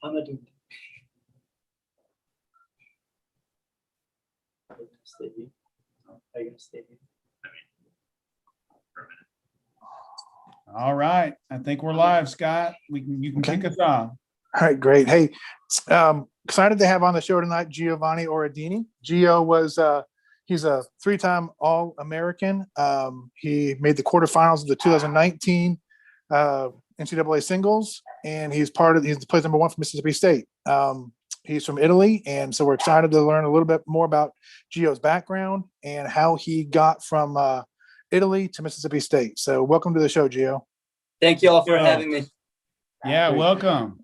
I'm not doing it. Are you gonna stay here? Are you gonna stay here? All right. I think we're live, Scott. You can kick us off. All right, great. Hey, excited to have on the show tonight Giovanni Oradini. Gio was he's a three-time All-American. He made the quarterfinals of the 2019 NCAA singles, and he's plays number one for Mississippi State. He's from Italy, and so we're excited to learn a little bit more about Gio's background and how he got from Italy to Mississippi State. So welcome to the show, Gio. Thank you all for having me. Yeah, welcome.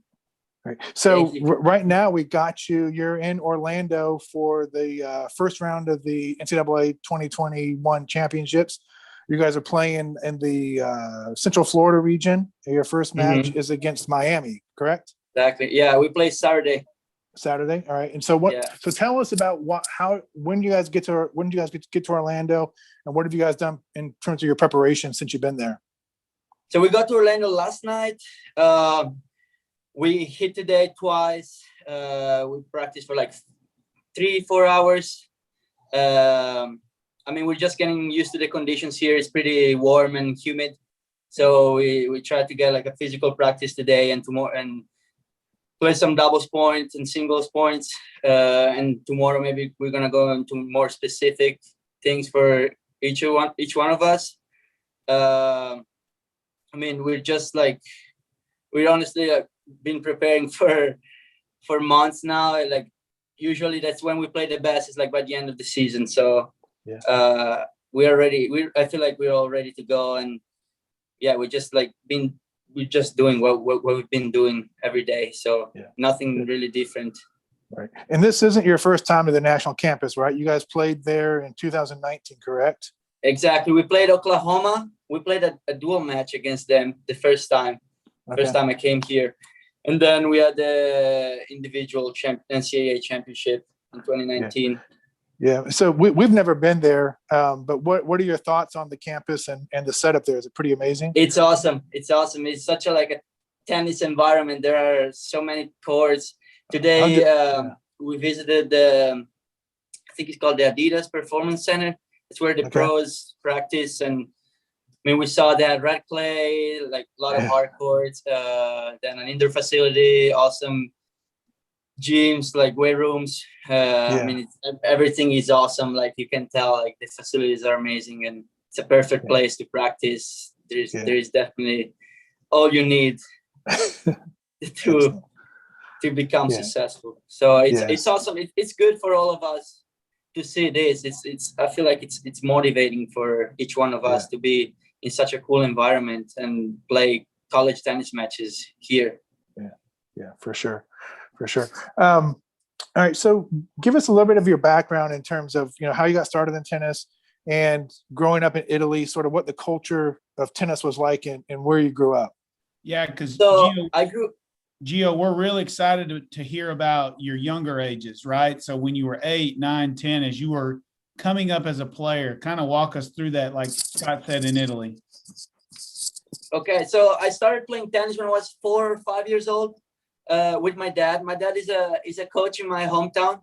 Right. So right now we got you. You're in Orlando for the first round of the NCAA 2021 championships. You guys are playing in the Central Florida region. Your first match is against Miami, correct? Exactly. Yeah, we play Saturday. Saturday. All right. And so so tell us about when you guys get to Orlando, and what have you guys done in terms of your preparation since you've been there? So we got to Orlando last night. We hit the day twice. We practiced for like 3-4 hours. I mean, we're just getting used to the conditions here. It's pretty warm and humid. So we tried to get like a physical practice today and tomorrow, and play some doubles points and singles points. And tomorrow maybe we're gonna go into more specific things for each one of us. I mean, we're honestly been preparing for months now. Like usually that's when we play the best, is like by the end of the season. So we're ready. I feel like we're all ready to go, and we're just doing what we've been doing every day. So nothing really different. Right. And this isn't your first time to the national campus, right? You guys played there in 2019, correct? Exactly. We played Oklahoma. We played a dual match against them the first time. First time I came here. And then we had the individual NCAA championship in 2019. Yeah. So we've never been there, but what are your thoughts on the campus and the setup there? Is it pretty amazing? It's awesome. It's awesome. It's such a tennis environment. There are so many courts. Today we visited I think it's called the Adidas Performance Center. It's where the pros practice, and I mean, we saw that red clay, like a lot of hard courts, then an indoor facility, awesome gyms, like weight rooms. I mean, everything is awesome. Like you can tell, like the facilities are amazing, and it's a perfect place to practice. There is definitely all you need to become successful. So it's awesome. It's good for all of us to see this. I feel like it's motivating for each one of us to be in such a cool environment and play college tennis matches here. Yeah, for sure. All right, so give us a little bit of your background in terms of how you got started in tennis and growing up in Italy, sort of what the culture of tennis was like and where you grew up. Yeah, because Gio, we're really excited to hear about your younger ages, right? So when you were 8, 9, 10, as you were coming up as a player, kind of walk us through that, like Scott said, in Italy. Okay, so I started playing tennis when I was 4 or 5 years old with my dad. My dad is a coach in my hometown.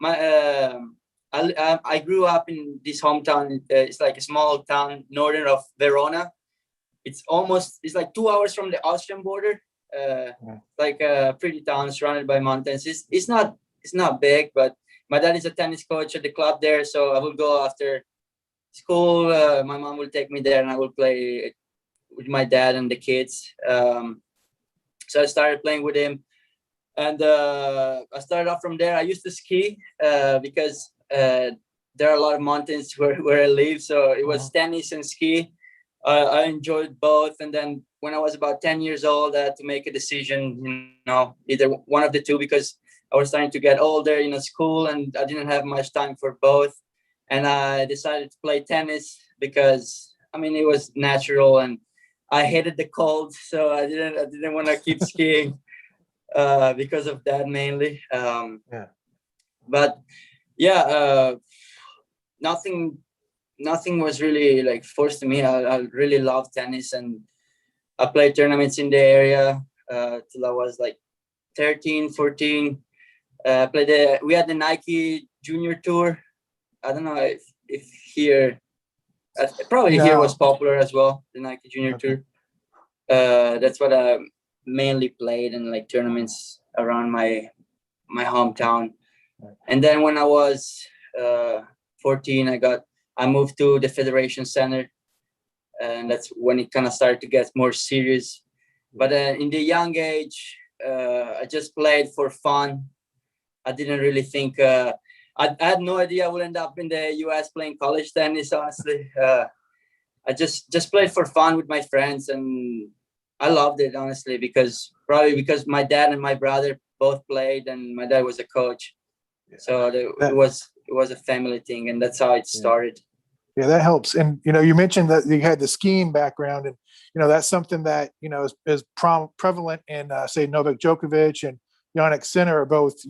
I grew up in this hometown. It's like a small town northern of Verona. It's like 2 hours from the Austrian border. Like a pretty town surrounded by mountains. It's not big, but my dad is a tennis coach at the club there, so I will go after school. My mom will take me there, and I will play with my dad and the kids. So I started playing with him, and I started off from there. I used to ski because there are a lot of mountains where I live, so it was tennis and ski. I enjoyed both, and then when I was about 10 years old, I had to make a decision, either one of the two, because I was starting to get older in school, and I didn't have much time for both. And I decided to play tennis because, I mean, it was natural, and I hated the cold, so I didn't want to keep skiing because of that mainly. But nothing was really like forced to me. I really love tennis, and I played tournaments in the area till I was like 13, 14. We had the Nike Junior Tour. I don't know if here, probably here was popular as well, the Nike Junior Tour. That's what I mainly played in like tournaments around my hometown. And then when I was 14, I moved to the Federation Center, and that's when it kind of started to get more serious. But in the young age, I just played for fun. I didn't really think. I had no idea I would end up in the U.S. playing college tennis. Honestly, I just played for fun with my friends, and I loved it, honestly, because my dad and my brother both played, and my dad was a coach. So it was a family thing, and that's how it started. Yeah, that helps. And, you mentioned that you had the skiing background, and, that's something that, is prevalent in, say, Novak Djokovic and Jannik Sinner are both,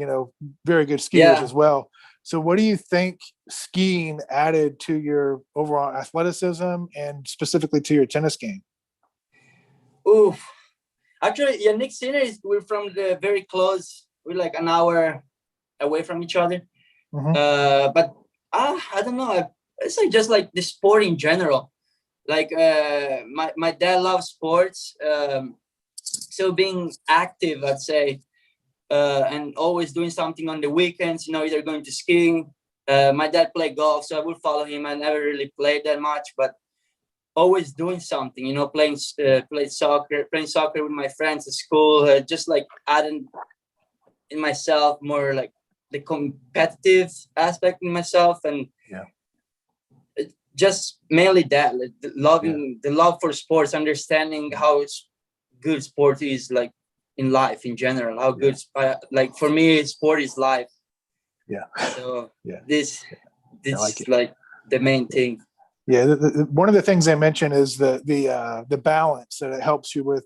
very good skiers as well. So what do you think skiing added to your overall athleticism and specifically to your tennis game? Ooh, actually, Jannik Sinner we're from the very close. We're like an hour away from each other. Mm-hmm. But I don't know. It's like just like the sport in general. Like my dad loves sports, so being active, I'd say, and always doing something on the weekends. Either going to skiing. My dad played golf, so I would follow him. I never really played that much, but always doing something. Playing soccer with my friends at school. Just like adding in myself more like the competitive aspect in myself, and just mainly that, like the love for sports, understanding how good sport is, like in life in general, how good, like for me, sport is life. So this like the main thing. One of the things I mentioned is the balance that it helps you with,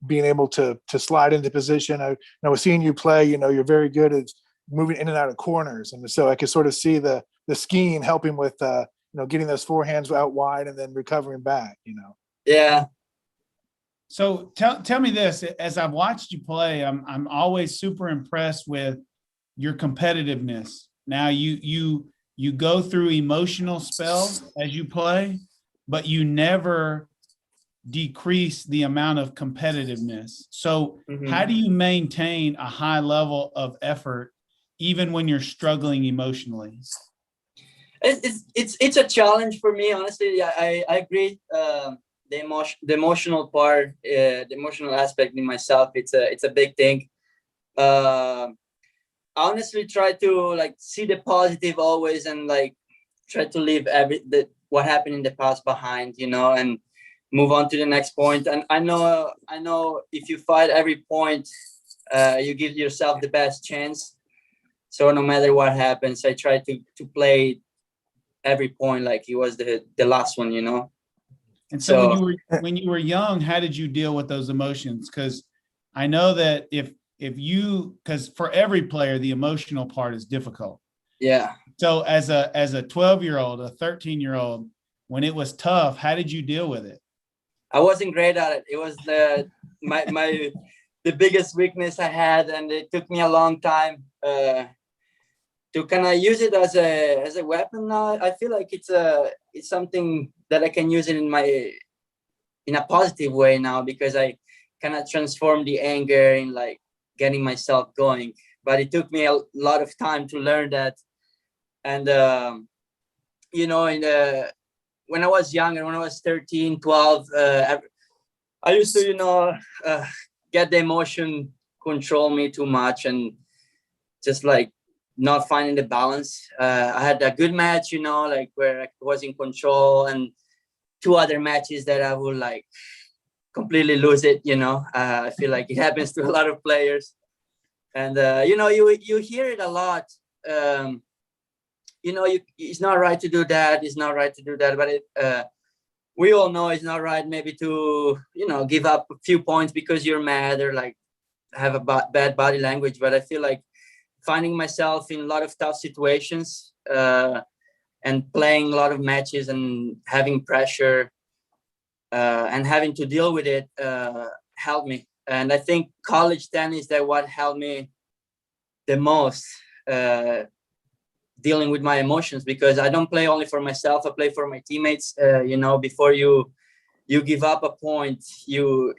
being able to slide into position. I was seeing you play, you're very good at moving in and out of corners. And so I could sort of see the skiing helping with, getting those forehands out wide and then recovering back, Yeah. So tell me this, as I've watched you play, I'm always super impressed with your competitiveness. Now you go through emotional spells as you play, but you never decrease the amount of competitiveness. So how do you maintain a high level of effort even when you're struggling emotionally? It's a challenge for me, honestly. I agree. The emotional part, the emotional aspect in myself, it's a big thing. I honestly try to like see the positive always, and like try to leave what happened in the past behind, and move on to the next point. And I know if you fight every point, you give yourself the best chance. So no matter what happens, I try to play every point like it was the last one, And so when you were young, how did you deal with those emotions? Because I know that because for every player, the emotional part is difficult. Yeah. So as a 12-year-old, a 13-year-old, when it was tough, how did you deal with it? I wasn't great at it. It was the biggest weakness I had, and it took me a long time to kind of use it as a weapon. Now I feel like it's something that I can use it in a positive way now, because I kind of transform the anger in like getting myself going. But it took me a lot of time to learn that. And when I was younger, when I was 13, 12, I used to get the emotion control me too much, and just like not finding the balance. I had a good match, like where I was in control, and 2 other matches that I would like completely lose it. I feel like it happens to a lot of players, and you hear it a lot. It's not right to do that. It's not right to do that. But we all know it's not right. Maybe to give up a few points because you're mad, or like have a bad body language. But I feel like finding myself in a lot of tough situations and playing a lot of matches and having pressure and having to deal with it helped me And I think college tennis, that what helped me the most, dealing with my emotions, because I don't play only for myself. I play for my teammates. Before you give up a point, you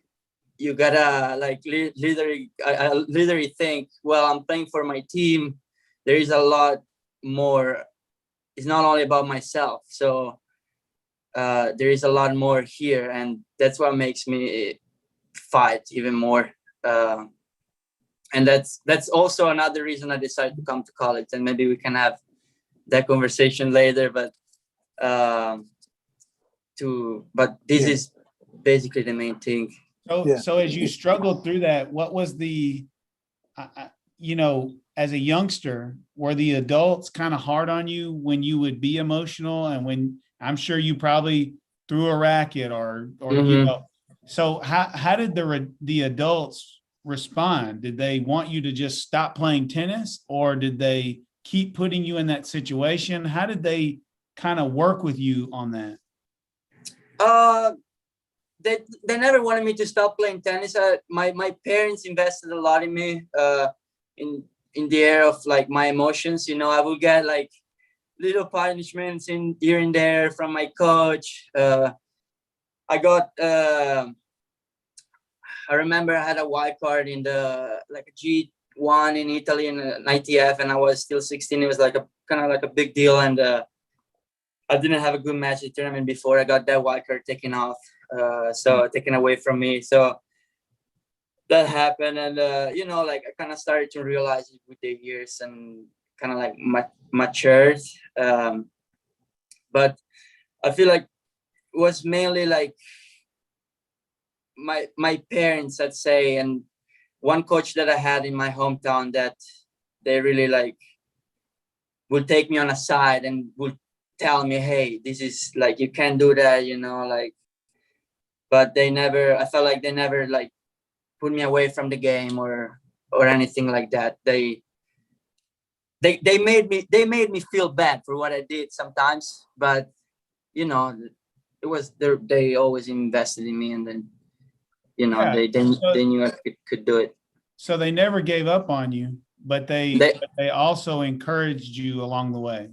gotta like literally, I literally think, well, I'm playing for my team. There is a lot more. It's not only about myself. So there is a lot more here, and that's what makes me fight even more. And that's also another reason I decided to come to college, and maybe we can have that conversation later. But this is basically the main thing. So as you struggled through that, what was the, as a youngster, were the adults kind of hard on you when you would be emotional? And when, I'm sure you probably threw a racket or so how did the adults respond? Did they want you to just stop playing tennis, or did they keep putting you in that situation? How did they kind of work with you on that? They never wanted me to stop playing tennis. My parents invested a lot in me, in the area of like my emotions. I would get like little punishments in here and there from my coach. I got I remember I had a wild card in the like a G1 in Italy in an ITF, and I was still 16. It was like a kind of like a big deal, and I didn't have a good match at the tournament before I got that wild card taken off. So taken away from me. So that happened, and like I kind of started to realize it with the years and kind of like matured. But I feel like it was mainly like my parents, I'd say, and one coach that I had in my hometown that they really like would take me on a side and would tell me, hey, this is like, you can't do that, like. But I felt like they never like put me away from the game or anything like that. They made me feel bad for what I did sometimes, but it was they always invested in me, and then they knew I could do it. So they never gave up on you, but they also encouraged you along the way.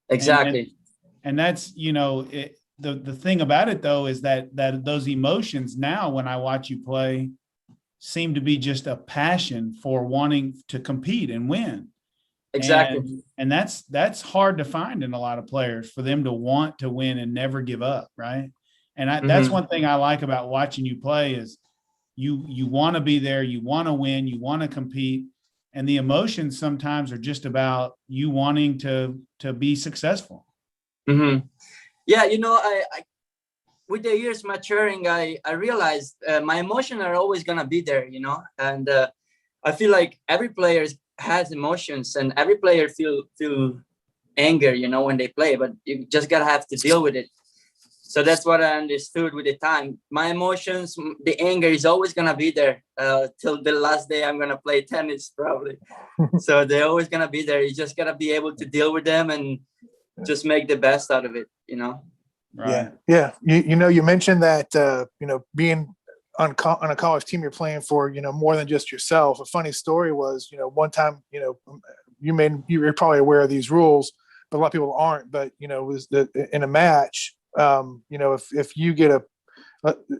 Exactly. And that's the thing about it though is that those emotions now, when I watch you play, seem to be just a passion for wanting to compete and win. Exactly. And that's hard to find in a lot of players, for them to want to win and never give up, right? And that's one thing I like about watching you play is you want to be there, you want to win, you want to compete, and the emotions sometimes are just about you wanting to be successful. Mm-hmm. Yeah, I with the years maturing, I realized my emotions are always gonna be there, and I feel like every player has emotions, and every player feel anger, when they play, but you just gotta have to deal with it. So that's what I understood with the time. My emotions, the anger is always gonna be there till the last day I'm gonna play tennis, probably. So they're always gonna be there. You just gotta be able to deal with them and just make the best out of it, Right. Yeah. You mentioned that, being on a college team, you're playing for, more than just yourself. A funny story was, one time, you're probably aware of these rules, but a lot of people aren't. But, was in a match, if you get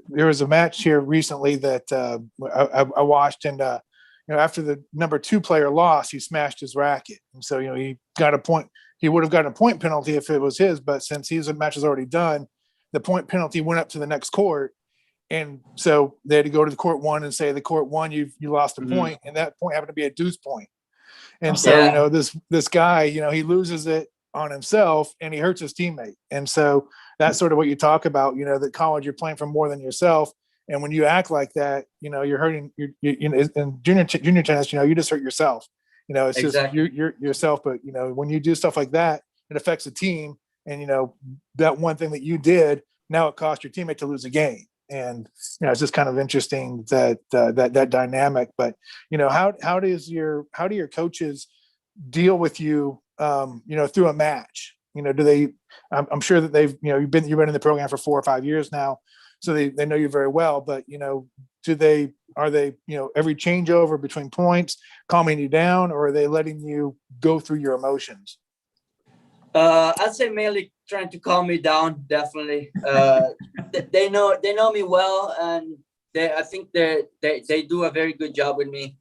there was a match here recently that I watched, and, after the number 2 player lost, he smashed his racket. And so, he got a point. He would have gotten a point penalty if it was his, but since his match is already done, the point penalty went up to the next court. And so they had to go to the court 1 and say, the court 1, you lost a point, and that point happened to be a deuce point. And so, this guy, he loses it on himself and he hurts his teammate. And so that's sort of what you talk about, that college, you're playing for more than yourself. And when you act like that, you're hurting in junior tennis, you just hurt yourself. It's exactly. just you're yourself. But, when you do stuff like that, it affects the team. And, that one thing that you did, now it cost your teammate to lose a game. And, it's just kind of interesting that dynamic. But, how do your coaches deal with you, through a match? Do they, I'm sure that they've, you've been in the program for 4 or 5 years now. so they know you very well, but, are they, every changeover between points calming you down, or are they letting you go through your emotions? I'd say mainly trying to calm me down. Definitely. They know me well, and I think they do a very good job with me,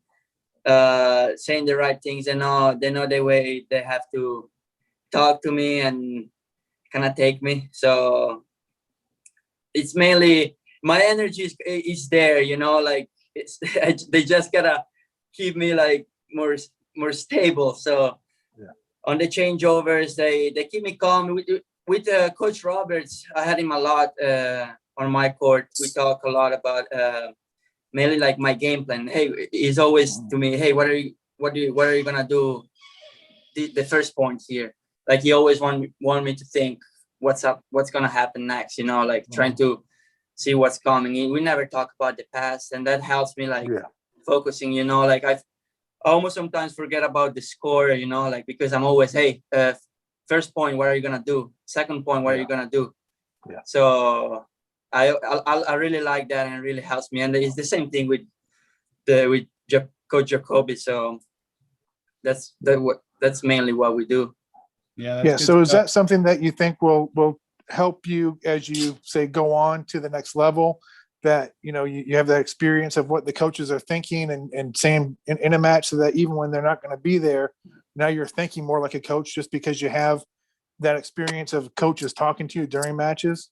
saying the right things. They know the way they have to talk to me and kind of take me. So it's mainly my energy is there, like they just gotta keep me like more stable. So on the changeovers, they keep me calm. With Coach Roberts, I had him a lot on my court. We talk a lot about mainly like my game plan. Hey, he's always to me, hey, what are you gonna do the first point here? Like he always want me to think what's gonna happen next, like trying to see what's coming. We never talk about the past, and that helps me like focusing, like I almost sometimes forget about the score, like because I'm always, hey, first point, what are you gonna do? Second point, what are you gonna do? So I really like that, and it really helps me. And it's the same thing with Coach Jacoby. So that's mainly what we do. Yeah. So is that something that you think will help you as you say go on to the next level? That you have that experience of what the coaches are thinking and saying in a match, so that even when they're not going to be there, now you're thinking more like a coach just because you have that experience of coaches talking to you during matches?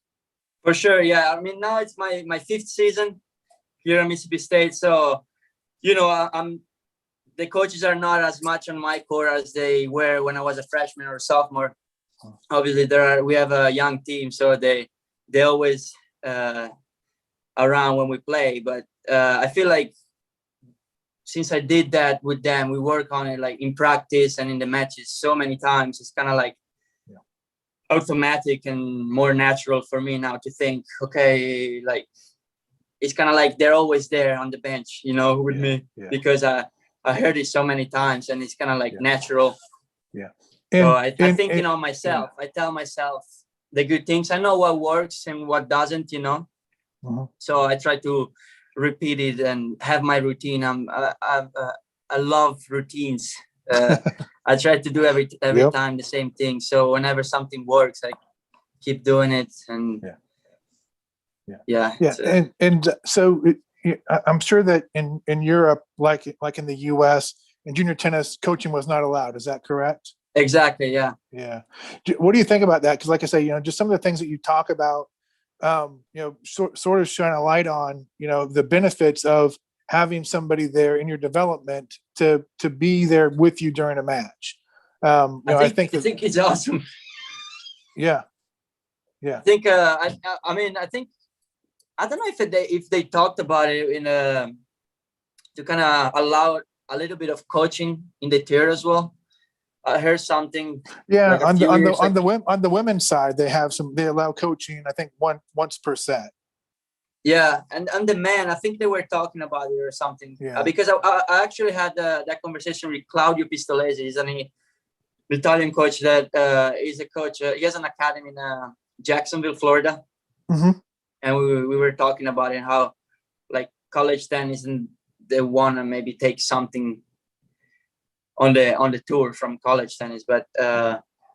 For sure, yeah. I mean, now it's my fifth season here at Mississippi State, so I'm the coaches are not as much on my court as they were when I was a freshman or a sophomore. Obviously, we have a young team, so they always around when we play. But I feel like since I did that with them, we work on it like in practice and in the matches so many times. It's kind of like automatic and more natural for me now to think, okay, like it's kind of like they're always there on the bench, with me because I heard it so many times, and it's kind of like natural. Yeah. So I think, myself, I tell myself the good things. I know what works and what doesn't, So I try to repeat it and have my routine. I love routines. I try to do every time the same thing. So whenever something works, I keep doing it. And and so I'm sure that in Europe, like in the US, in junior tennis, coaching was not allowed. Is that correct? Exactly. Yeah. Yeah. What do you think about that? Because like I say, just some of the things that you talk about, sort of shine a light on, the benefits of having somebody there in your development to be there with you during a match. I think it's awesome. Yeah. I think I think I don't know if they talked about it to kind of allow a little bit of coaching in the tier as well. I heard something. Yeah, like on the women's side, they allow coaching. I think once per set. Yeah, and the men, I think they were talking about it or something. Yeah. Because I actually had that conversation with Claudio Pistolesi. He's an Italian coach that is a coach. He has an academy in Jacksonville, Florida. Mm-hmm. And we were talking about it, how like college tennis, and they want to maybe take something on the tour from college tennis. But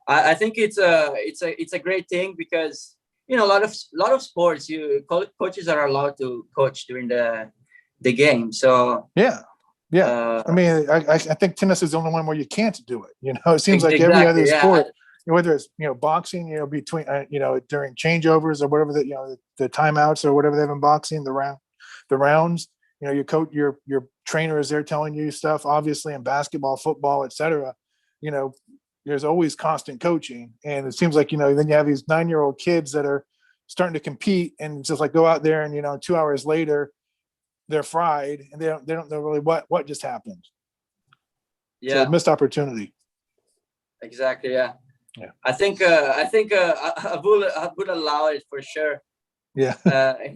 I think it's a great thing because a lot of sports coaches are allowed to coach during the game. So yeah. I mean, I think tennis is the only one where you can't do it. It seems like every other sport, whether it's boxing, between during changeovers or whatever the timeouts or whatever they have in boxing, the rounds. Your coach, your trainer is there telling you stuff. Obviously, in basketball, football, etc. There's always constant coaching, and it seems like then you have these 9-year-old kids that are starting to compete, and it's just like go out there and 2 hours later they're fried and they don't know really what just happened. So missed opportunity. Exactly. Yeah. I think I would allow it for sure. Yeah.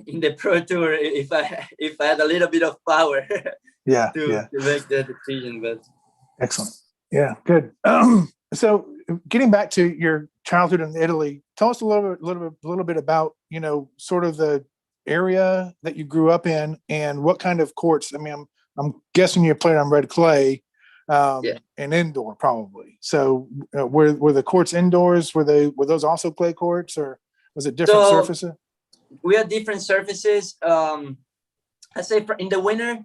In the pro tour, if I had a little bit of power. to make the decision. But excellent. Yeah. Good. So getting back to your childhood in Italy, tell us a little bit about sort of the area that you grew up in, and what kind of courts? I mean, I'm guessing you played on red clay, and indoor probably. So were the courts indoors? Were those also clay courts, or was it different surfaces? We had different surfaces. I say in the winter,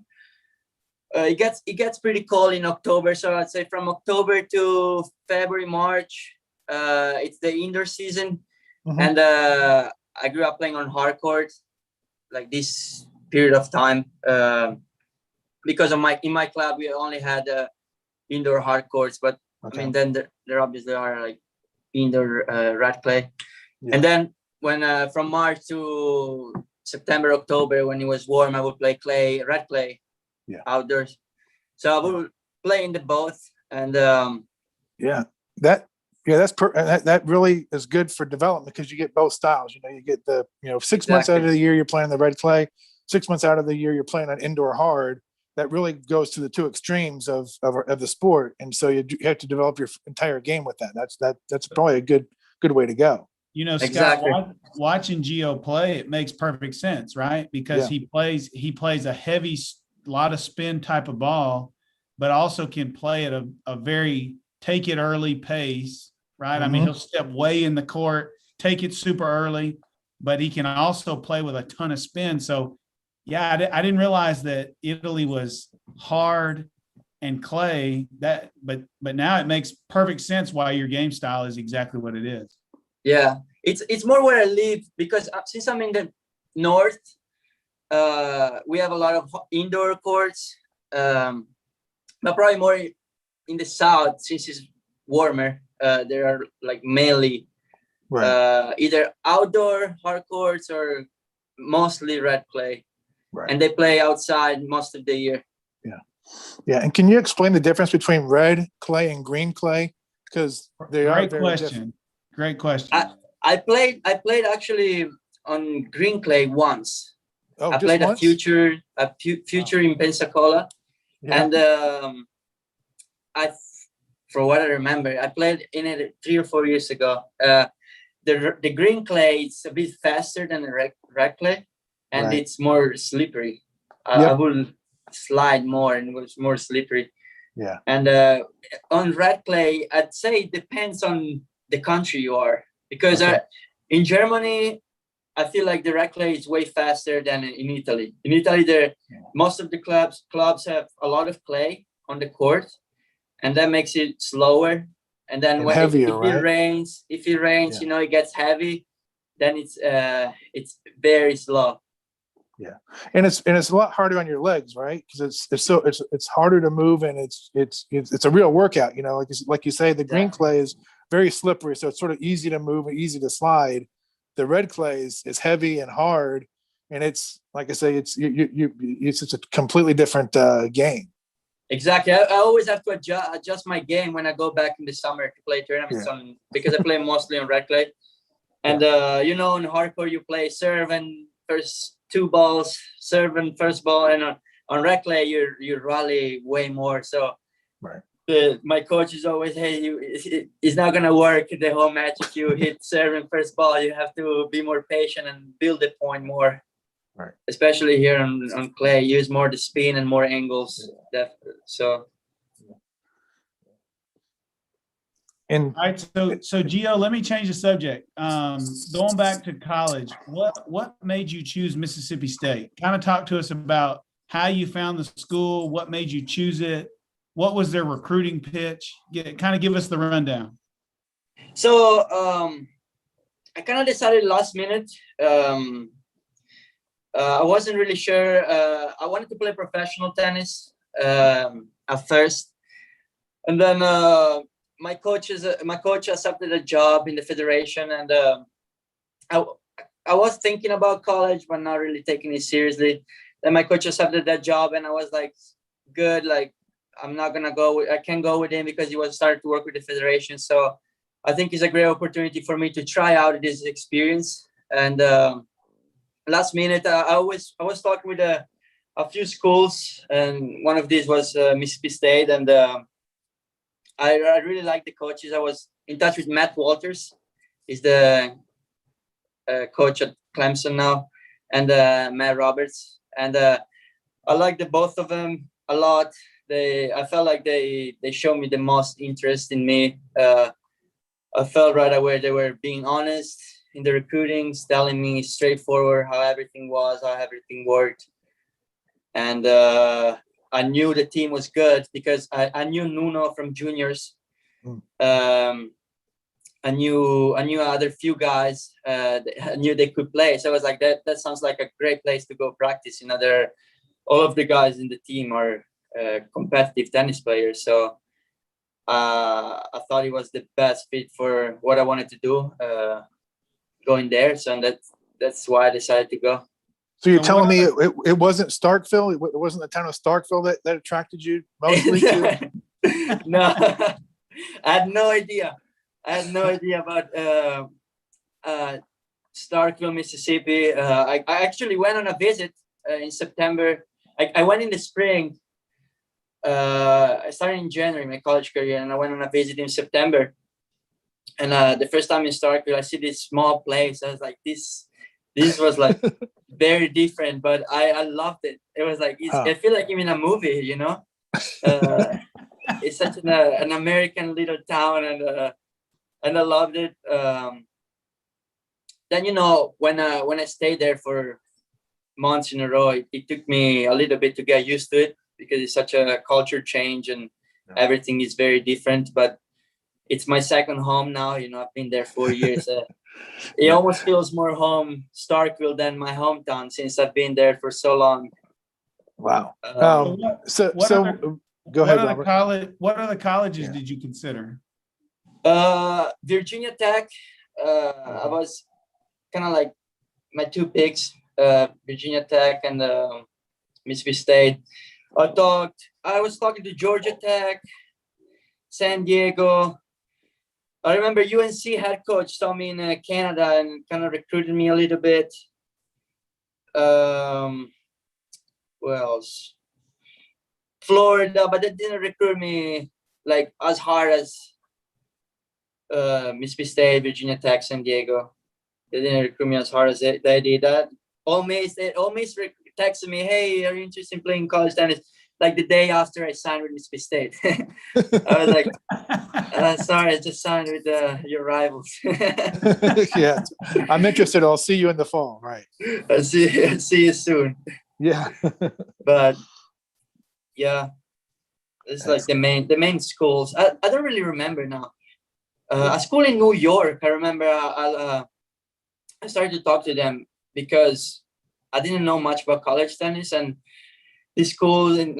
it gets pretty cold in October. So I'd say from October to February, March, it's the indoor season. Mhm. And I grew up playing on hard courts like this period of time, because in my club we only had indoor hard courts. But Okay. I mean, then there obviously are like indoor red clay. Yeah. And then when from March to September, October, when it was warm, I would play red clay, outdoors. So I would play in the both, and that really is good for development, because you get both styles. You get the 6 months out of the year you're playing the red clay, 6 months out of the year you're playing on indoor hard. That really goes to the two extremes of the sport, and so you have to develop your entire game with that. That's probably a good way to go. Scott, Exactly. watching Gio play, it makes perfect sense, right? Because he plays a heavy, lot of spin type of ball, but also can play at a very take it early pace, right? Mm-hmm. I mean, he'll step way in the court, take it super early, but he can also play with a ton of spin. So, yeah, I didn't realize that Italy was hard and clay. But now it makes perfect sense why your game style is exactly what it is. Yeah, it's more where I live, because since I'm in the north, we have a lot of indoor courts, but probably more in the south, since it's warmer. There are like mainly either outdoor hard courts or mostly red clay, and they play outside most of the year. Yeah. And can you explain the difference between red clay and green clay? Because they are very different. Great question. I played actually on green clay once. Oh, I played once? a future in Pensacola, and for what I remember, I played in it 3 or 4 years ago. The green clay is a bit faster than the red clay, and it's more slippery. I would slide more, and it was more slippery. Yeah. And on red clay, I'd say it depends on the country you are, because in Germany, I feel like the red clay is way faster than in Italy. In Italy, most of the clubs have a lot of clay on the court, and that makes it slower. And then when heavier, if it rains, it gets heavy. Then it's very slow. Yeah, and it's a lot harder on your legs, right? Because it's harder to move, and it's a real workout. Like you say, the green clay is very slippery, so it's sort of easy to move and easy to slide. The red clay is heavy and hard, and it's like I say, it's a completely different game. Exactly. I always have to adjust my game when I go back in the summer to play tournaments because I play mostly on red clay. And in hardcore you play serve and first 2 balls, serve and first ball, and on red clay you rally way more. So my coach is always, it's not gonna work the whole match if you hit serve and first ball. You have to be more patient and build the point more. Right. Especially here on clay, use more the spin and more angles. So. All right, so Gio, let me change the subject. Going back to college, what made you choose Mississippi State? Kind of talk to us about how you found the school, what made you choose it, what was their recruiting pitch? Kind of give us the rundown. So I kind of decided last minute. I wasn't really sure. I wanted to play professional tennis at first, and then my coach accepted a job in the federation, and I was thinking about college, but not really taking it seriously. Then my coach accepted that job, and I was like, good, like I'm not gonna go. I can't go with him because he was starting to work with the federation. So I think it's a great opportunity for me to try out this experience. And last minute, I was talking with a few schools, and one of these was Mississippi State, and I really like the coaches. I was in touch with Matt Walters. He's the coach at Clemson now, and Matt Roberts. And I like the both of them a lot. I felt like they showed me the most interest in me. I felt right away they were being honest in the recruiting, telling me straightforward how everything was, how everything worked. And I knew the team was good because I knew Nuno from juniors. I knew other few guys. I knew they could play. So I was like, that sounds like a great place to go practice. You know, all of the guys in the team are competitive tennis players. So I thought it was the best fit for what I wanted to do going there. So that's why I decided to go. So you're telling me it wasn't Starkville? It wasn't the town of Starkville that attracted you mostly to? No, I had no idea. I had no idea about Starkville, Mississippi. I actually went on a visit in September. I went in the spring. I started in January, my college career, and I went on a visit in September. And the first time in Starkville, I see this small place. I was like, this was like very different, but I loved it. It was like, I feel like I'm in a movie, you know? It's such an American little town, and I loved it. Then, you know, when I stayed there for months in a row, it took me a little bit to get used to it because it's such a culture change and everything is very different. But it's my second home now. You know, I've been there 4 years. It almost feels more home Starkville than my hometown since I've been there for so long. Wow. So go ahead, Robert. What other colleges did you consider? Virginia Tech. I was kind of like my two picks, Virginia Tech and Mississippi State. I was talking to Georgia Tech, San Diego. I remember UNC head coach saw me in Canada and kind of recruited me a little bit. Who else? Florida, but they didn't recruit me like as hard as Mississippi State, Virginia Tech, San Diego. They didn't recruit me as hard as they did that. Ole Miss texted me, "Hey, are you interested in playing college tennis?" Like the day after I signed with Mississippi State. I was like, sorry, I just signed with your rivals. Yeah, I'm interested. I'll see you in the fall, right? I'll see you soon. Yeah. But yeah, it's like the main schools. I don't really remember now. A school in New York, I remember I started to talk to them because I didn't know much about college tennis, and this school in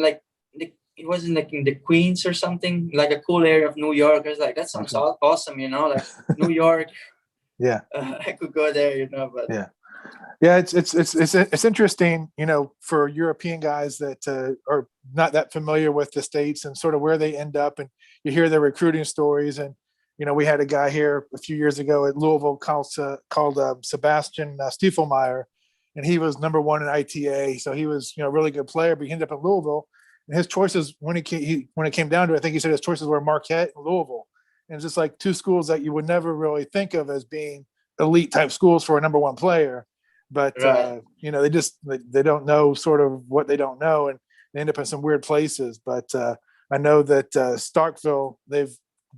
it wasn't like in the Queens or something, like a cool area of New York. I was like, that sounds awesome, you know, like New York. Yeah. I could go there, you know, but yeah, it's interesting, you know, for European guys that are not that familiar with the States and sort of where they end up, and you hear their recruiting stories. And you know, we had a guy here a few years ago at Louisville called Sebastian Stiefelmeyer, and he was number one in ITA. So he was, you know, a really good player, but he ended up in Louisville. And his choices, when it came down to it, I think he said his choices were Marquette and Louisville. And it's just like two schools that you would never really think of as being elite type schools for a number one player. But, you know, they don't know sort of what they don't know, and they end up in some weird places. But I know that Starkville, they've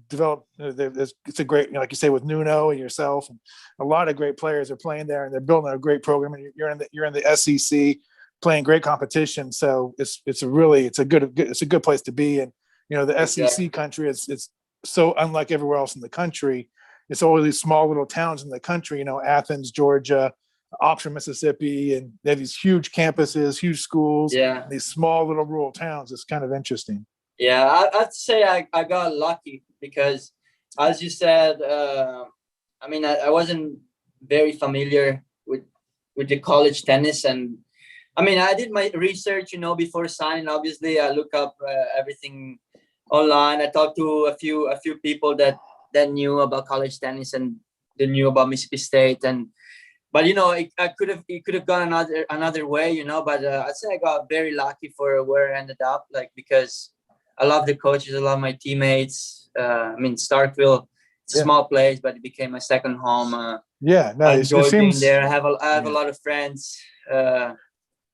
developed, it's a great, you know, like you say, with Nuno and yourself, and a lot of great players are playing there, and they're building a great program. And you're in the SEC, playing great competition. So it's a good place to be. And you know, the SEC country it's so unlike everywhere else in the country. It's all these small little towns in the country, you know, Athens, Georgia, Oxford, Mississippi, and they have these huge campuses, huge schools, these small little rural towns. It's kind of interesting. Yeah, I'd say I got lucky because, as you said, I mean, I wasn't very familiar with the college tennis, and I mean, I did my research, you know, before signing. Obviously, I look up everything online. I talked to a few people that knew about college tennis and they knew about Mississippi State, but you know, it could have gone another way, you know. But I'd say I got very lucky for where I ended up, like, because I love the coaches, I love my teammates. I mean, Starkville, it's a small place, but it became my second home. I enjoy being there. I have a lot of friends. Yeah.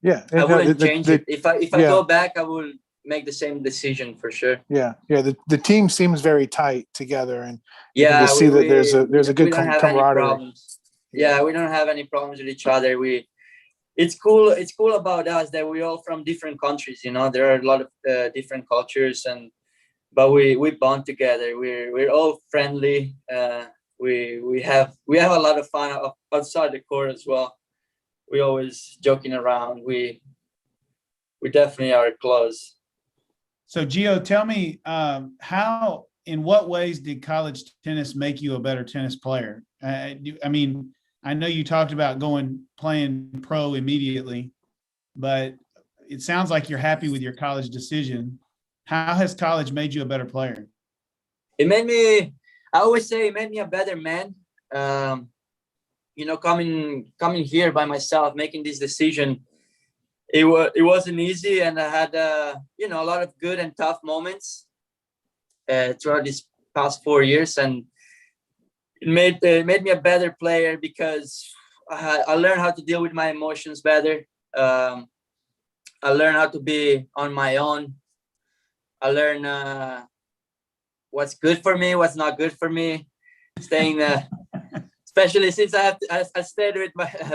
I and, wouldn't change it. If I yeah. go back, I will make the same decision for sure. Yeah. The team seems very tight together, and you can Yeah, just see that there's a good we don't have any camaraderie. problems. Yeah, we don't have any problems with each other. It's cool about us that we're all from different countries. You know, there are a lot of different cultures, but we bond together. We're all friendly. We have a lot of fun outside the court as well. We always joking around. We definitely are close. So Gio, tell me, in what ways did college tennis make you a better tennis player? I mean, I know you talked about playing pro immediately, but it sounds like you're happy with your college decision. How has college made you a better player? I always say it made me a better man. You know, coming here by myself, making this decision, it wasn't easy, and I had you know, a lot of good and tough moments throughout these past 4 years, and it made me a better player because I learned how to deal with my emotions better. I learned how to be on my own. I learned what's good for me, what's not good for me. Staying, especially since I stayed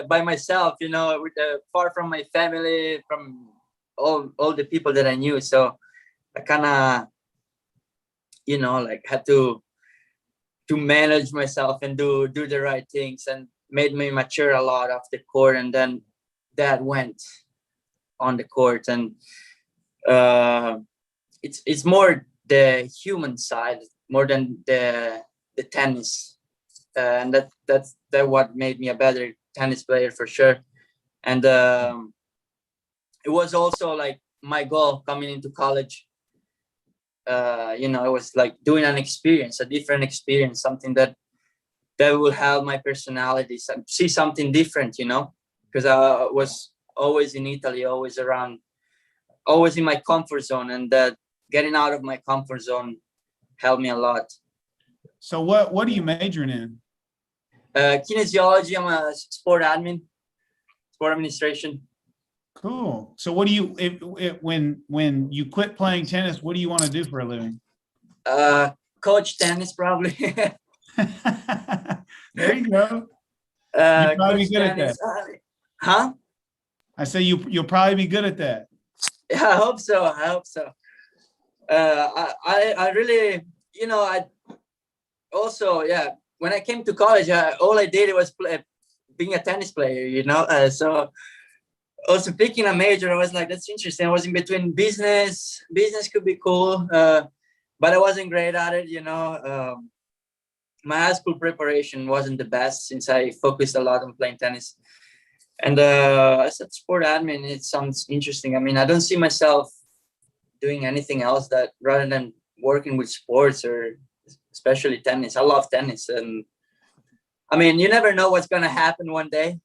by myself, you know, far from my family, from all the people that I knew. So I kind of, you know, like had to manage myself and do the right things, and made me mature a lot off the court. And then that went on the court, and it's more the human side more than the tennis, and that's what made me a better tennis player for sure. And it was also like my goal coming into college. You know, it was like doing a different experience, something that will help my personality, see something different, you know, because I was always in Italy, always around, always in my comfort zone, and that getting out of my comfort zone helped me a lot. So what are you majoring in? Kinesiology. I'm a sport administration. Cool. So what do you, when you quit playing tennis, what do you want to do for a living? Coach tennis, probably. There you go. You'll probably be good tennis. at that. Huh? I say you'll probably be good at that. Yeah, I hope so. I really, you know, I also, yeah, when I came to college, all I did was being a tennis player, you know. So also picking a major, I was like, that's interesting. I was in between business could be cool, but I wasn't great at it, you know. My high school preparation wasn't the best since I focused a lot on playing tennis. And I said sport admin, it sounds interesting. I mean, I don't see myself doing anything else that rather than working with sports, or especially tennis. I love tennis, and I mean, you never know what's gonna happen one day.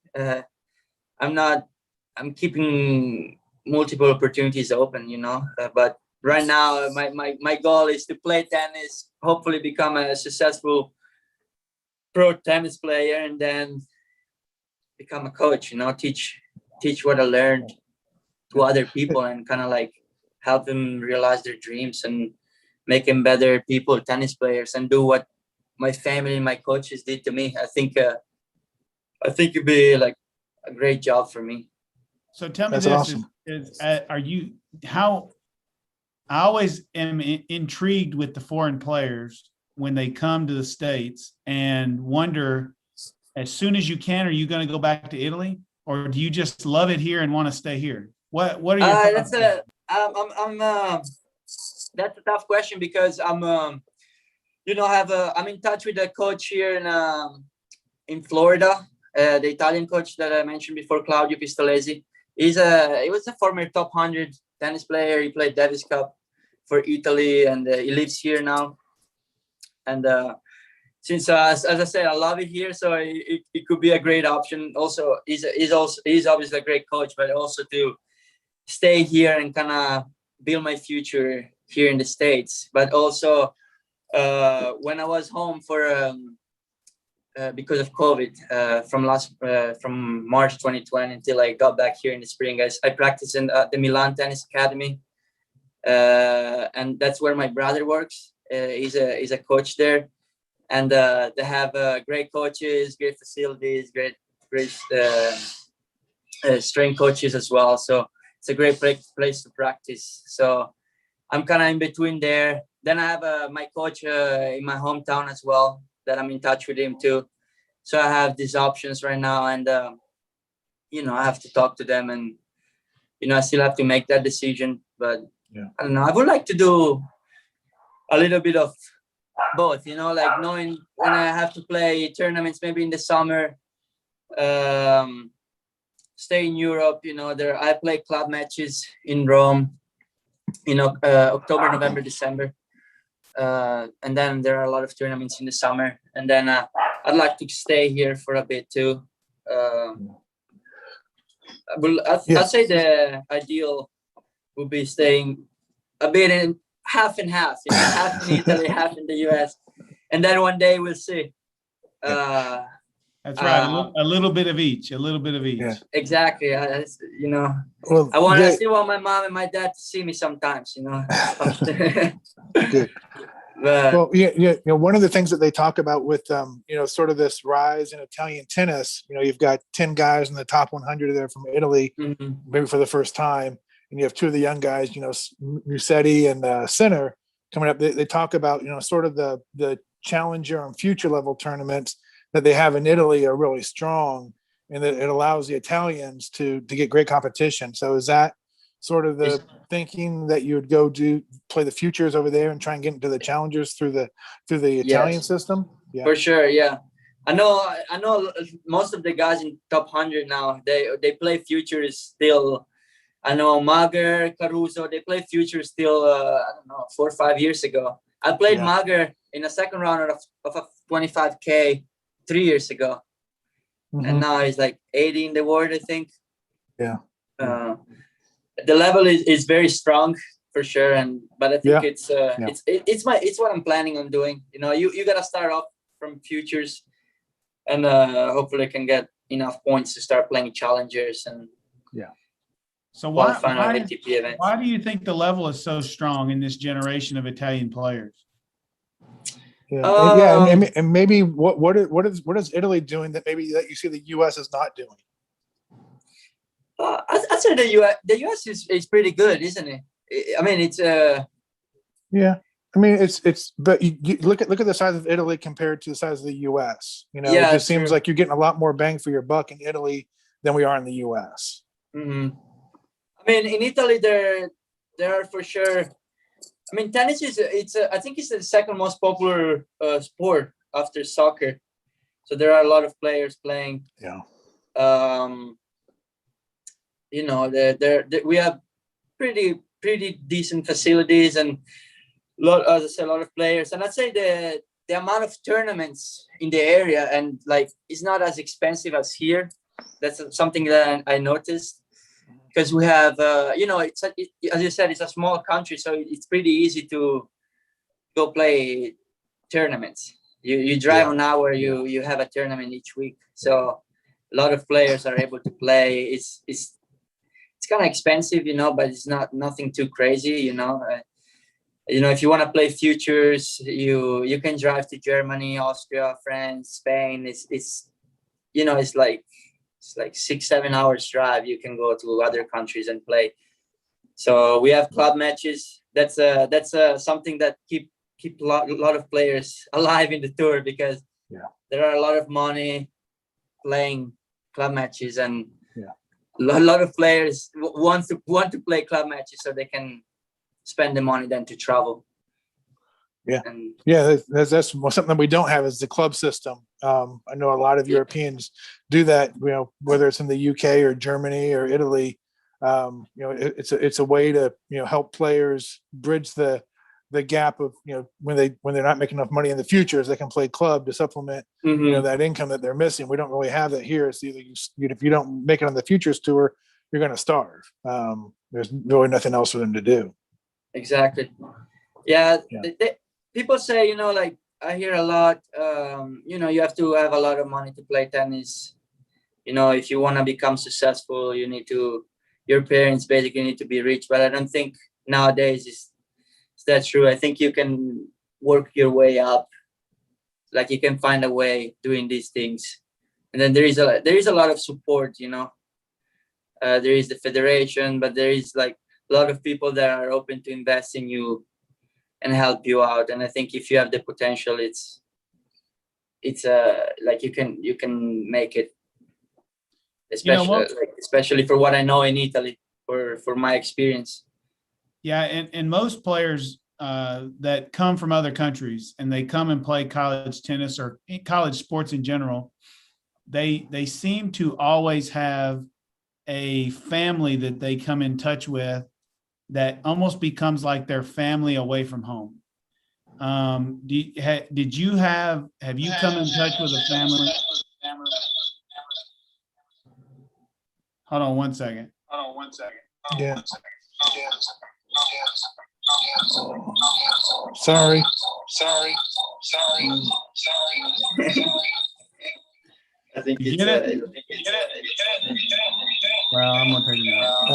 I'm keeping multiple opportunities open, you know. But right now, my goal is to play tennis, hopefully become a successful pro tennis player, and then become a coach, you know, teach what I learned to other people, and kind of like help them realize their dreams and make them better people, tennis players, and do what my family and my coaches did to me. I think it'd be like a great job for me. So tell me That's this: awesome. are you how? I always am intrigued with the foreign players when they come to the States, and wonder, as soon as you can, are you going to go back to Italy, or do you just love it here and want to stay here? What are your thoughts? That's a tough question, because I'm you know, I'm in touch with a coach here in Florida, the Italian coach that I mentioned before, Claudio Pistolesi. He was a former top 100 tennis player. He played Davis Cup for Italy, and he lives here now. And since as I said, I love it here, so it could be a great option. Also, he's obviously a great coach, but also to stay here and kind of build my future here in the States. But also, when I was home for because of COVID, from March 2020 until I got back here in the spring. I practiced in the Milan Tennis Academy, and that's where my brother works. He's a coach there, and they have great coaches, great facilities, great strength coaches as well. So it's a great place to practice. So I'm kind of in between there. Then I have my coach in my hometown as well, that I'm in touch with him too. So I have these options right now, and I have to talk to them, and I still have to make that decision. But I don't know. I would like to do a little bit of both. Like knowing when I have to play tournaments, maybe in the summer. Stay in Europe. I play club matches in Rome. October, November, December. And then there are a lot of tournaments in the summer, and then I'd like to stay here for a bit too. I'd say the ideal would be staying a bit in half and half, half in Italy, half in the US, and then one day we'll see. That's right. A little bit of each. Yeah. Exactly. I still want my mom and my dad to see me sometimes. Good. Well, one of the things that they talk about with, sort of this rise in Italian tennis, you've got 10 guys in the top 100 there from Italy, maybe for the first time. And you have two of the young guys, Musetti and Sinner coming up. They talk about, sort of the challenger and future level tournaments that they have in Italy are really strong, and that it allows the Italians to get great competition. So is that sort of the thinking that you would go play the futures over there and try and get into the challengers through the Italian system? Yeah, for sure. Yeah, I know most of the guys in top 100 now, they play futures still. I know Mager, Caruso, they play futures still. I don't know, 4 or 5 years ago. I played Mager in a second round of a 25K 3 years ago, and now he's like 80 in the world, I think. Yeah. The level is very strong for sure, but I think it's what I'm planning on doing. You gotta start off from futures, and hopefully can get enough points to start playing challengers and So why ATP events. Why do you think the level is so strong in this generation of Italian players? And maybe what is Italy doing that you see the U.S. is not doing? I'd say the U.S. is pretty good, isn't it? I mean, it's but you look at the size of Italy compared to the size of the U.S. It just seems like you're getting a lot more bang for your buck in Italy than we are in the U.S. Mm-hmm. I mean, in Italy, there are for sure. I mean, tennis I think it's the second most popular sport after soccer. So there are a lot of players playing. Yeah. We have pretty decent facilities, and as I said, a lot of players. And I'd say the amount of tournaments in the area, and like, it's not as expensive as here. That's something that I noticed. Because we have, as you said, it's a small country, so it's pretty easy to go play tournaments. You drive an hour, you have a tournament each week. So a lot of players are able to play. It's kind of expensive, but it's nothing too crazy, if you want to play futures, you can drive to Germany, Austria, France, Spain. It's like 6-7 hours drive. You can go to other countries and play. So we have club matches. That's something that keep a lot of players alive in the tour, because there are a lot of money playing club matches, and a lot of players want to play club matches so they can spend the money then to travel. That's something we don't have, is the club system. I know a lot of Europeans do that, whether it's in the UK or Germany or Italy. It's a way to help players bridge the gap of when they're not making enough money in the futures, they can play club to supplement that income that they're missing. We don't really have that here. It's either if you don't make it on the futures tour, you're going to starve. There's really nothing else for them to do. Exactly. Yeah. People say, like, I hear a lot. You have to have a lot of money to play tennis. If you want to become successful, your parents basically need to be rich. But I don't think nowadays is that true. I think you can work your way up. Like you can find a way doing these things, and then there is a lot of support. There is the federation, but there is like a lot of people that are open to invest in you and help you out. And I think if you have the potential, it's like you can make it. Especially for what I know in Italy, for my experience. Yeah, and most players that come from other countries and they come and play college tennis or college sports in general, they seem to always have a family that they come in touch with that almost becomes like their family away from home. Have you come in touch with a family? Hold on one second. Yeah. Sorry. I think You it's get it? Well, I'm gonna take it out.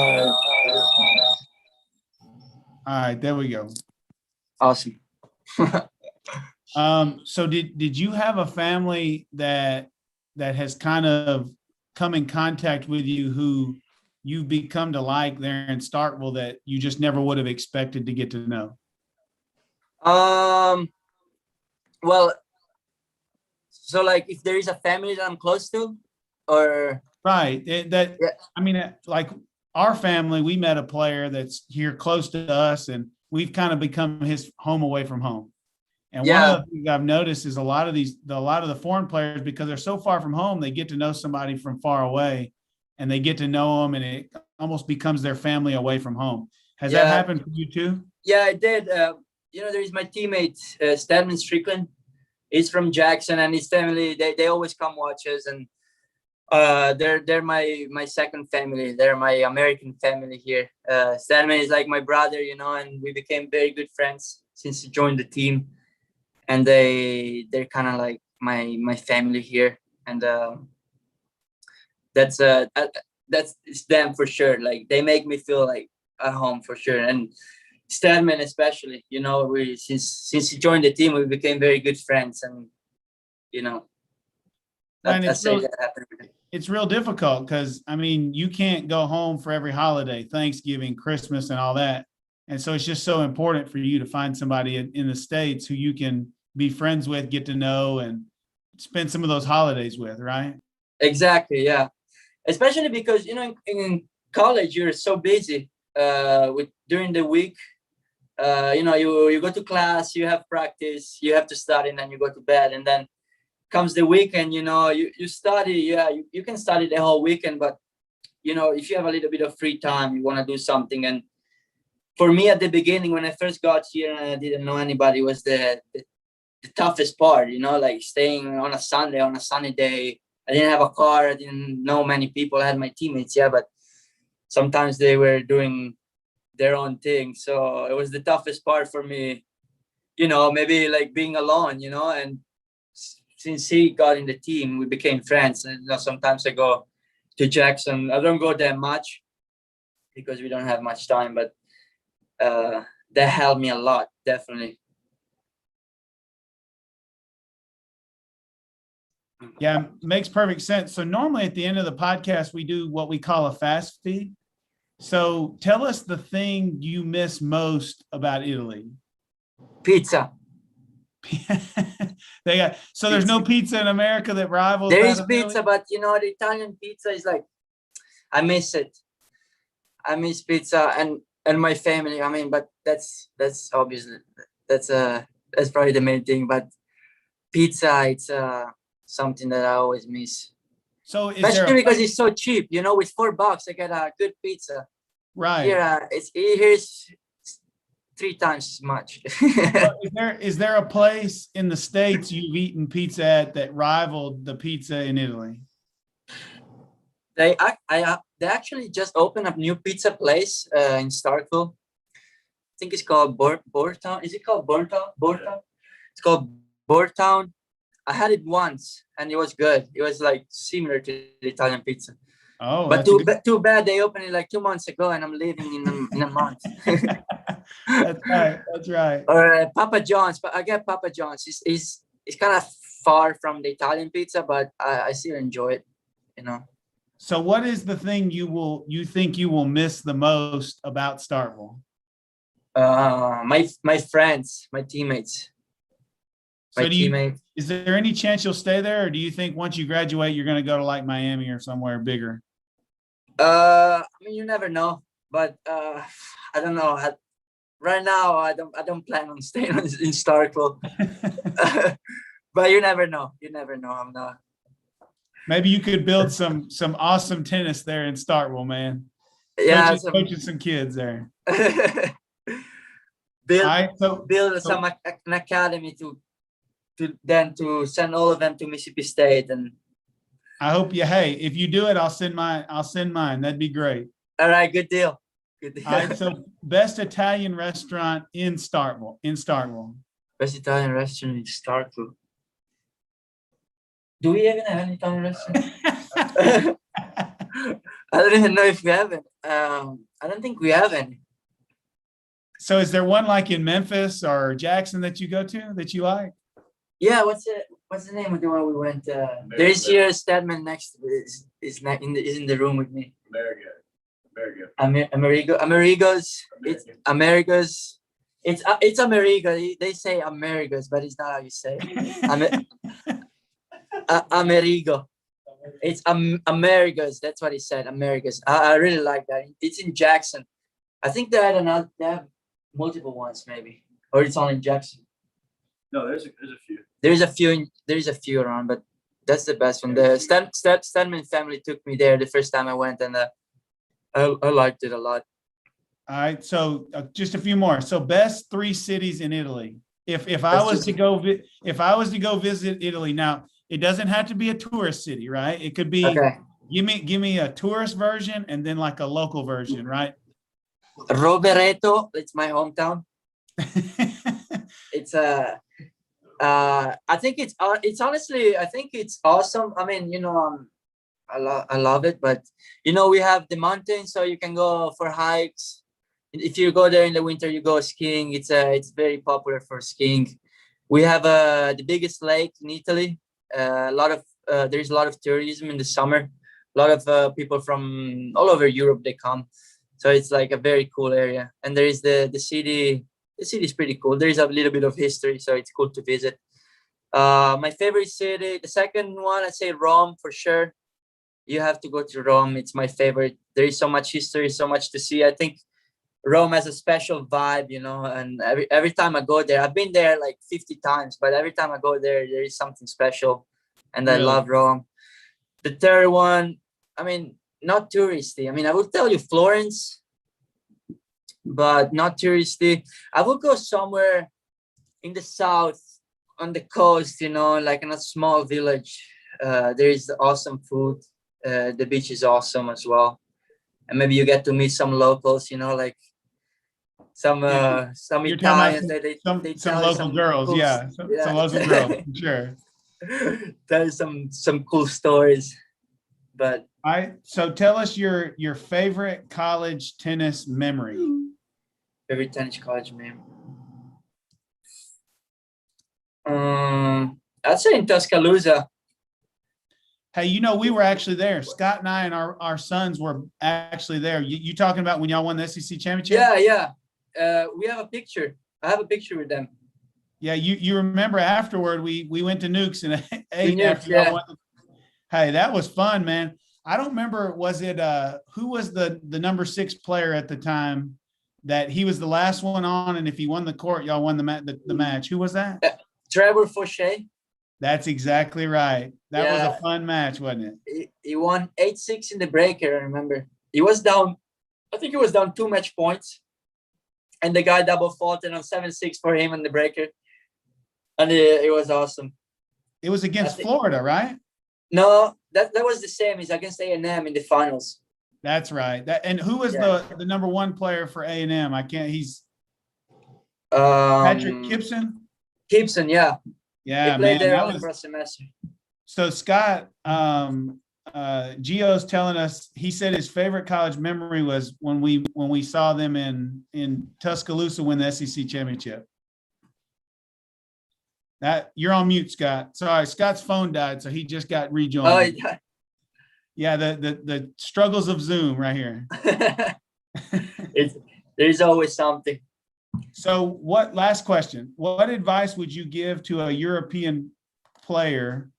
All right, there we go. awesome. So did you have a family that has kind of come in contact with you who you've become to like there in Starkville that you just never would have expected to get to know? Well, so like if there is a family that I'm close to, or Right. Yeah. I mean, like our family, we met a player that's here close to us, and we've kind of become his home away from home. And one of the things I've noticed is a lot of the foreign players, because they're so far from home, they get to know somebody from far away, and they get to know them, and it almost becomes their family away from home. Has that happened for you too? Yeah, I did. There is my teammate, Stedman Strickland. He's from Jackson, and his family, they always come watch us, and they're my second family. They're my American family here. Stedman is like my brother, and we became very good friends since he joined the team, and they're kind of like my family here, and that's it's them for sure. Like they make me feel like at home for sure. And Stedman especially, we since he joined the team, we became very good friends, and it's real difficult because I mean you can't go home for every holiday, Thanksgiving, Christmas, and all that, and so it's just so important for you to find somebody in the States who you can be friends with, get to know, and spend some of those holidays with, right? Exactly, yeah. Especially because in college you're so busy with during the week. You go to class, you have practice, you have to study, and then you go to bed, and then comes the weekend, you study. You can study the whole weekend, but if you have a little bit of free time, you want to do something. And for me at the beginning, when I first got here and I didn't know anybody, was the toughest part, like staying on a Sunday, on a sunny day. I didn't have a car, I didn't know many people. I had my teammates, but sometimes they were doing their own thing, so it was the toughest part for me, maybe like being alone, and since he got in the team, we became friends. And sometimes I go to Jackson. I don't go that much because we don't have much time, but that helped me a lot, definitely. Yeah, makes perfect sense. So normally at the end of the podcast, we do what we call a fast feed. So tell us the thing you miss most about Italy. Pizza. There's no pizza in America that rivals. There is pizza, but the Italian pizza is like, I miss it. I miss pizza and my family. I mean, but that's obviously that's probably the main thing. But pizza, it's something that I always miss. So especially because it's so cheap, with $4 I get a good pizza. Right. Here, here's 3 times as much. Is there a place in the States you've eaten pizza at that rivaled the pizza in Italy? They actually just opened a new pizza place in Starkville. I think it's called Bortown. Is it called Bortown? It's called Boardtown. I had it once and it was good. It was like similar to the Italian pizza. Oh, But that's a good. too bad they opened it like 2 months ago and I'm leaving in a month. That's right. That's right. Or Papa John's, but I get Papa John's. It's kind of far from the Italian pizza, but I still enjoy it, you know. So what is the thing you think you will miss the most about Starkville? My friends, my teammates. So is there any chance you'll stay there, or do you think once you graduate, you're going to go to like Miami or somewhere bigger? I mean, you never know, but I don't know. Right now, I don't plan on staying in Starkville. But you never know. You never know. I'm not. Maybe you could build some awesome tennis there in Starkville, man. Yeah, coaching some kids there. build an academy to send all of them to Mississippi State. And I hope hey, if you do it, I'll send mine. That'd be great. All right, good deal. Good deal. All right, so best Italian restaurant in Starkville. Best Italian restaurant in Starkville. Do we even have an Italian restaurant? I don't even know if we have it. I don't think we have any. So is there one like in Memphis or Jackson that you go to that you like? Yeah, what's the name of the one we went? There's here Stedman next to it. Is in the room with me. Amerigo's. It's America's. It's America. They say America's, but it's not how you say it. Amerigo. It's America's. That's what he said. America's. I really like that. It's in Jackson. I think they have multiple ones maybe, or it's only in Jackson. No, there's a few. There's a few around, but that's the best one. The Stedman family took me there the first time I went, and I liked it a lot. All right, so just a few more. So best 3 cities in Italy. If I was to go visit Italy now, it doesn't have to be a tourist city, right? It could be Okay. Give me a tourist version and then like a local version, right? Rovereto, it's my hometown. It's I think it's honestly, I think it's awesome. I mean, you know, I love it, but you know, we have the mountains, so you can go for hikes. If you go there in the winter, you go skiing. It's very popular for skiing. We have the biggest lake in Italy. There's a lot of tourism in the summer. A lot of people from all over Europe, they come. So it's like a very cool area. And there is the city. The city is pretty cool. There is a little bit of history, so it's cool to visit. My favorite city, the second one, I'd say Rome for sure. You have to go to Rome. It's my favorite. There is so much history, so much to see. I think Rome has a special vibe, you know, and every time I go there, I've been there like 50 times, but every time I go there, there is something special. And I love Rome. The third one, I mean, not touristy. I mean, I will tell you Florence, but not touristy. I will go somewhere in the south, on the coast, you know, like in a small village. There is awesome food. The beach is awesome as well. And maybe you get to meet some locals, you know, like some Italians. Some local girls, cool, yeah. Some local girls, sure. Tell some cool stories. But so tell us your favorite college tennis memory. Favorite tennis college memory. I'd say in Tuscaloosa. Hey, you know, we were actually there. Scott and I and our sons were actually there. You talking about when y'all won the SEC championship? Yeah. We have a picture. I have a picture with them. Yeah, you remember afterward we went to Nukes and ate after yeah. y'all won. Hey, that was fun, man. I don't remember, was it who was the number 6 player at the time that he was the last one on, and if he won the court, y'all won the match. Who was that? Trevor Fauché. That's exactly right. That was a fun match, wasn't it? He won 8-6 in the breaker, I remember. He was down, I think he was down 2 match points. And the guy double faulted on 7-6 for him in the breaker. And it was awesome. It was against Florida, right? No, that was the same. He's against A&M in the finals. That's right. And who was the number 1 player for A&M? He's Patrick Gibson? Gibson, yeah. Yeah, He played man, there that only was for a semester. so. Scott, Gio's telling us he said his favorite college memory was when we saw them in Tuscaloosa win the SEC championship. That you're on mute, Scott. Sorry, Scott's phone died, so he just got rejoined. Oh, yeah. Yeah, the struggles of Zoom right here. There's always something. So last question, what advice would you give to a European player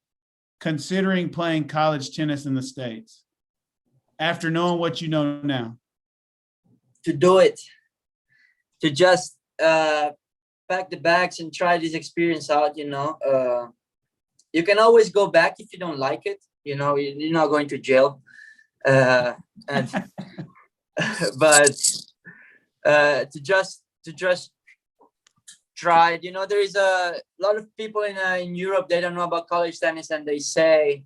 considering playing college tennis in the States after knowing what you know now? To do it. To just pack the bags and try this experience out, you know. You can always go back if you don't like it. You know, you're not going to jail. But to just try it. You know, there is a lot of people in Europe, they don't know about college tennis, and they say,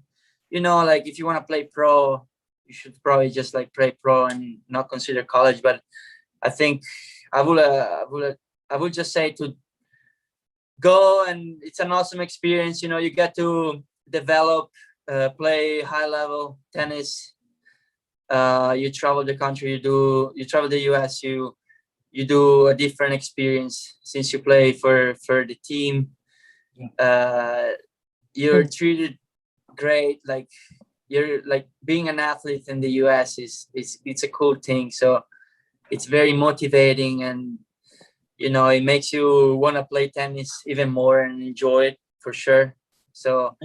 you know, like if you want to play pro, you should probably just like play pro and not consider college. But I think I would just say to go, and it's an awesome experience. You know, you get to develop, play high level tennis. You travel the country, you travel the US, you do a different experience since you play for the team. You're treated great. Like you're like being an athlete in the US it's a cool thing. So it's very motivating, and you know, it makes you want to play tennis even more and enjoy it for sure. So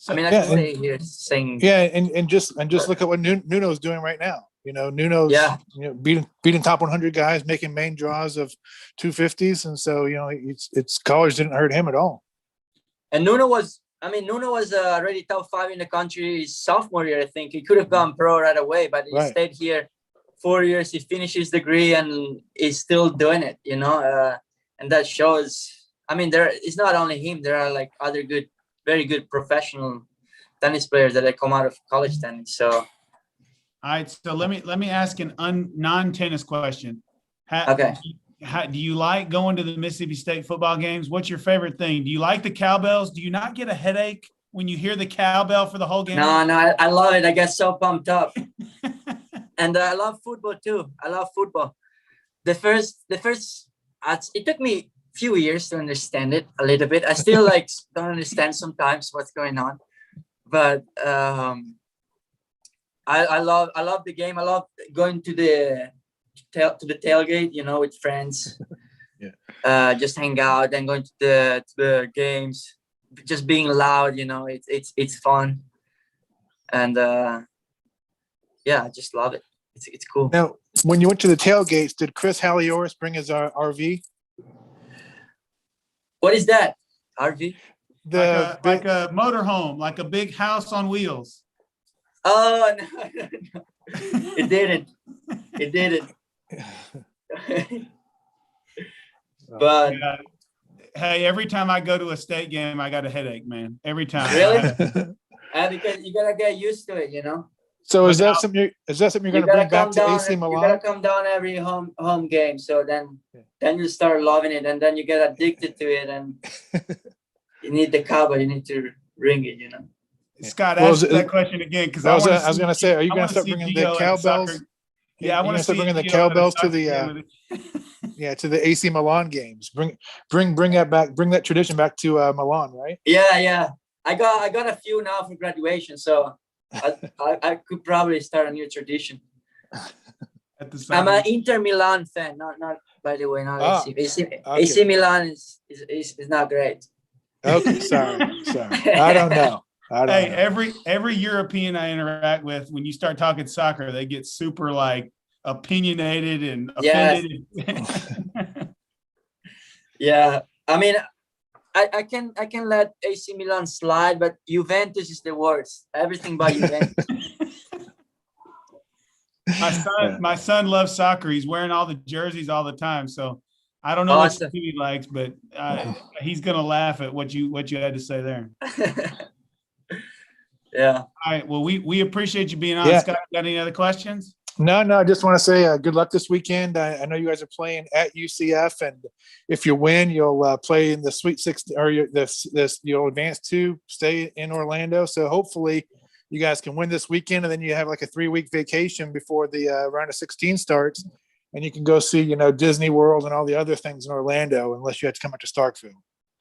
I mean, I can stay here saying, and just look at what Nuno's doing right now. You know, Nuno's you know, beating top 100 guys, making main draws of 250s, and so you know, it's college didn't hurt him at all. And Nuno was already top 5 in the country his sophomore year. I think he could have gone pro right away, but he stayed here 4 years. He finished his degree and is still doing it. You know, and that shows. I mean, it's not only him. There are like other very good professional tennis players that come out of college tennis. So, all right. So let me ask an non-tennis question. Okay. Do you like going to the Mississippi State football games? What's your favorite thing? Do you like the cowbells? Do you not get a headache when you hear the cowbell for the whole game? No, I love it. I get so pumped up. And I love football too. I love football. The first, it took me a few years to understand it a little bit. I still like don't understand sometimes what's going on, but I love the game. I love going to the tailgate, you know, with friends. Just hang out and going to the games, just being loud, you know, it's fun. And I just love it. It's cool. Now, when you went to the tailgates, did Chris Hallioris bring his RV? What is that? RV? Like a motorhome, like a big house on wheels. Oh no. It didn't. But hey, every time I go to a state game, I got a headache, man. Every time. Really? Because you gotta get used to it, you know. So is that something you're going to bring back to AC Milan? You gotta come down every home game. So then you start loving it, and then you get addicted to it, and you need the cowbell. You need to ring it, you know. Scott, ask that question again, because I was going to say, are you going to start bringing the cowbells? Yeah, I want to start bringing the cowbells to the to the AC Milan games. Bring that back. Bring that tradition back to Milan, right? Yeah. I got a few now for graduation, so I could probably start a new tradition. I'm an Inter Milan fan, not by the way, not AC. AC Milan is not great. Okay, sorry. I don't know. Hey, every European I interact with, when you start talking soccer, they get super like opinionated and offended. Yeah, I mean, I can let AC Milan slide, but Juventus is the worst. Everything but Juventus. My son loves soccer. He's wearing all the jerseys all the time. So I don't know what team he likes, but he's gonna laugh at what you had to say there. Yeah. All right. Well, we appreciate you being on. Yeah. Scott, got any other questions? No, I just want to say good luck this weekend. I know you guys are playing at UCF, and if you win, you'll play in the Sweet 16, or you'll advance to stay in Orlando. So hopefully you guys can win this weekend, and then you have like a 3-week vacation before the round of 16 starts, and you can go see, Disney World and all the other things in Orlando, unless you have to come out to Starkville.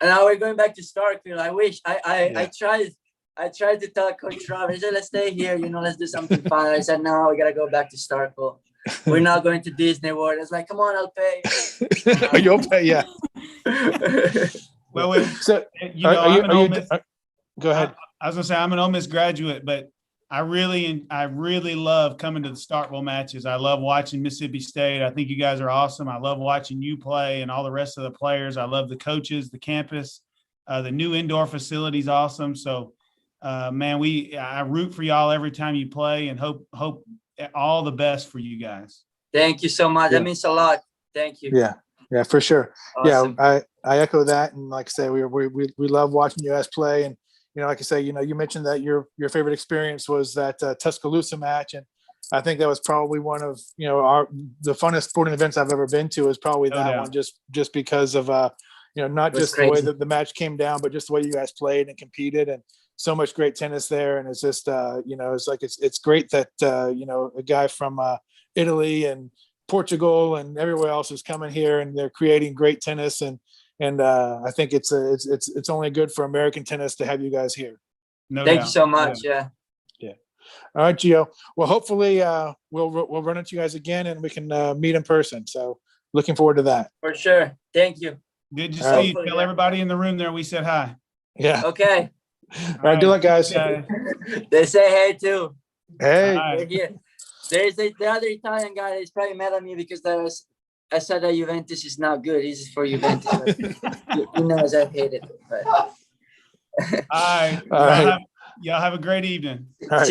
And now we're going back to Starkville. I wish I tried to tell Coach Rob. I said, let's stay here. Let's do something fun. I said, no, we gotta go back to Starkville. We're not going to Disney World. It's like, come on, I'll pay. You'll pay, yeah. Well, So, I'm an Ole Miss. Go ahead. I was gonna say I'm an Ole Miss graduate, but I really love coming to the Starkville matches. I love watching Mississippi State. I think you guys are awesome. I love watching you play and all the rest of the players. I love the coaches, the campus, the new indoor facilities, awesome. So, man, I root for y'all every time you play, and hope all the best for you guys. Thank you so much. Yeah. That means a lot. Thank you. Yeah, for sure. Awesome. Yeah, I echo that, and like I say, we love watching you guys play, and like I say, you mentioned that your favorite experience was that Tuscaloosa match, and I think that was probably one of the funnest sporting events I've ever been to. Is probably that one, just because of not just the way that the match came down, but just the way you guys played and competed, and so much great tennis there. And it's just it's like it's great that a guy from Italy and Portugal and everywhere else is coming here, and they're creating great tennis, and I think it's only good for American tennis to have you guys here. Thank you so much. Yeah. All right, Gio. Well, hopefully we'll run into you guys again, and we can meet in person. So looking forward to that. For sure. Thank you. Good to see you. Tell everybody in the room there we said hi. Yeah. Okay. All right. Good luck, guys. They say hey too. Hey. They're here. There's the other Italian guy that's probably mad at me because I said that Juventus is not good. This is for Juventus. He knows I hate it. But. All right. Y'all have a great evening. All right.